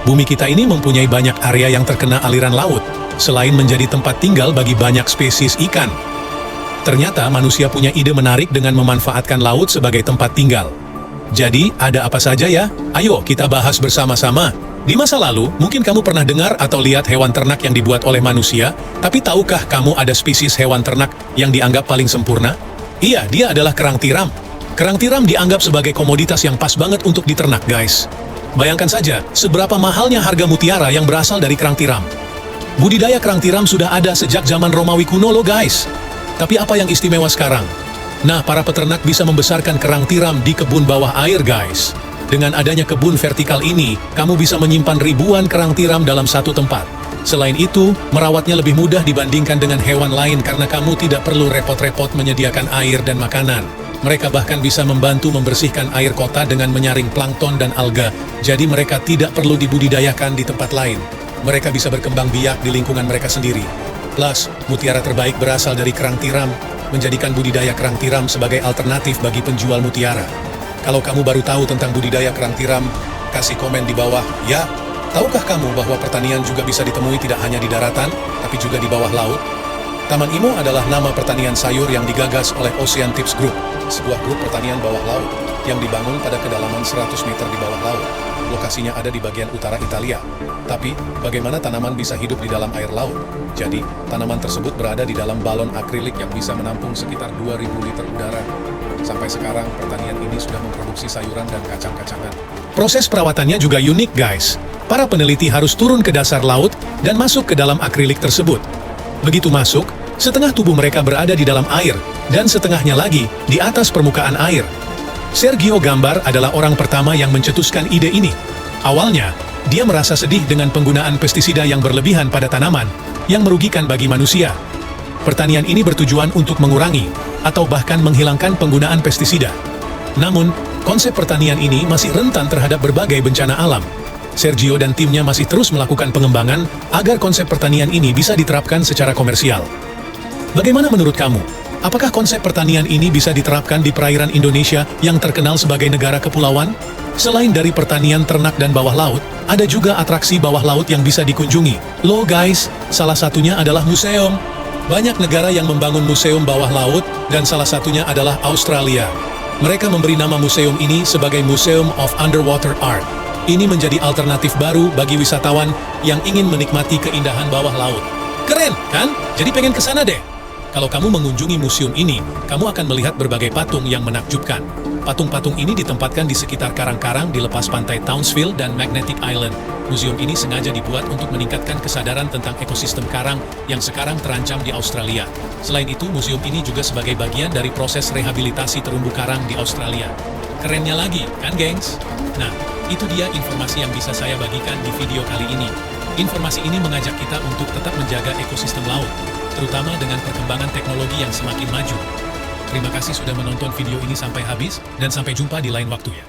Bumi kita ini mempunyai banyak area yang terkena aliran laut, selain menjadi tempat tinggal bagi banyak spesies ikan. Ternyata manusia punya ide menarik dengan memanfaatkan laut sebagai tempat tinggal. Jadi, ada apa saja ya? Ayo kita bahas bersama-sama. Di masa lalu, mungkin kamu pernah dengar atau lihat hewan ternak yang dibuat oleh manusia, tapi tahukah kamu ada spesies hewan ternak yang dianggap paling sempurna? Iya, dia adalah kerang tiram. Kerang tiram dianggap sebagai komoditas yang pas banget untuk diternak, guys. Bayangkan saja, seberapa mahalnya harga mutiara yang berasal dari kerang tiram. Budidaya kerang tiram sudah ada sejak zaman Romawi kuno loh, guys. Tapi apa yang istimewa sekarang? Nah, para peternak bisa membesarkan kerang tiram di kebun bawah air, guys. Dengan adanya kebun vertikal ini, kamu bisa menyimpan ribuan kerang tiram dalam satu tempat. Selain itu, merawatnya lebih mudah dibandingkan dengan hewan lain karena kamu tidak perlu repot-repot menyediakan air dan makanan. Mereka bahkan bisa membantu membersihkan air kota dengan menyaring plankton dan alga, jadi mereka tidak perlu dibudidayakan di tempat lain. Mereka bisa berkembang biak di lingkungan mereka sendiri. Plus, mutiara terbaik berasal dari kerang tiram, menjadikan budidaya kerang tiram sebagai alternatif bagi penjual mutiara. Kalau kamu baru tahu tentang budidaya kerang tiram, kasih komen di bawah, ya. Tahukah kamu bahwa pertanian juga bisa ditemui tidak hanya di daratan, tapi juga di bawah laut? Taman Imo adalah nama pertanian sayur yang digagas oleh Ocean Tips Group, sebuah grup pertanian bawah laut yang dibangun pada kedalaman 100 meter di bawah laut. Lokasinya ada di bagian utara Italia. Tapi, bagaimana tanaman bisa hidup di dalam air laut? Jadi, tanaman tersebut berada di dalam balon akrilik yang bisa menampung sekitar 2.000 liter udara. Sampai sekarang, pertanian ini sudah memproduksi sayuran dan kacang-kacangan. Proses perawatannya juga unik, guys. Para peneliti harus turun ke dasar laut dan masuk ke dalam akrilik tersebut. Begitu masuk, setengah tubuh mereka berada di dalam air, dan setengahnya lagi di atas permukaan air. Sergio Gambar adalah orang pertama yang mencetuskan ide ini. Awalnya, dia merasa sedih dengan penggunaan pestisida yang berlebihan pada tanaman, yang merugikan bagi manusia. Pertanian ini bertujuan untuk mengurangi, atau bahkan menghilangkan penggunaan pestisida. Namun, konsep pertanian ini masih rentan terhadap berbagai bencana alam. Sergio dan timnya masih terus melakukan pengembangan agar konsep pertanian ini bisa diterapkan secara komersial. Bagaimana menurut kamu? Apakah konsep pertanian ini bisa diterapkan di perairan Indonesia yang terkenal sebagai negara kepulauan? Selain dari pertanian ternak dan bawah laut, ada juga atraksi bawah laut yang bisa dikunjungi. Loh guys, salah satunya adalah museum. Banyak negara yang membangun museum bawah laut, dan salah satunya adalah Australia. Mereka memberi nama museum ini sebagai Museum of Underwater Art. Ini menjadi alternatif baru bagi wisatawan yang ingin menikmati keindahan bawah laut. Keren, kan? Jadi pengen ke sana deh. Kalau kamu mengunjungi museum ini, kamu akan melihat berbagai patung yang menakjubkan. Patung-patung ini ditempatkan di sekitar karang-karang di lepas pantai Townsville dan Magnetic Island. Museum ini sengaja dibuat untuk meningkatkan kesadaran tentang ekosistem karang yang sekarang terancam di Australia. Selain itu, museum ini juga sebagai bagian dari proses rehabilitasi terumbu karang di Australia. Kerennya lagi, kan gengs? Nah, itu dia informasi yang bisa saya bagikan di video kali ini. Informasi ini mengajak kita untuk tetap menjaga ekosistem laut, terutama dengan perkembangan teknologi yang semakin maju. Terima kasih sudah menonton video ini sampai habis, dan sampai jumpa di lain waktu ya.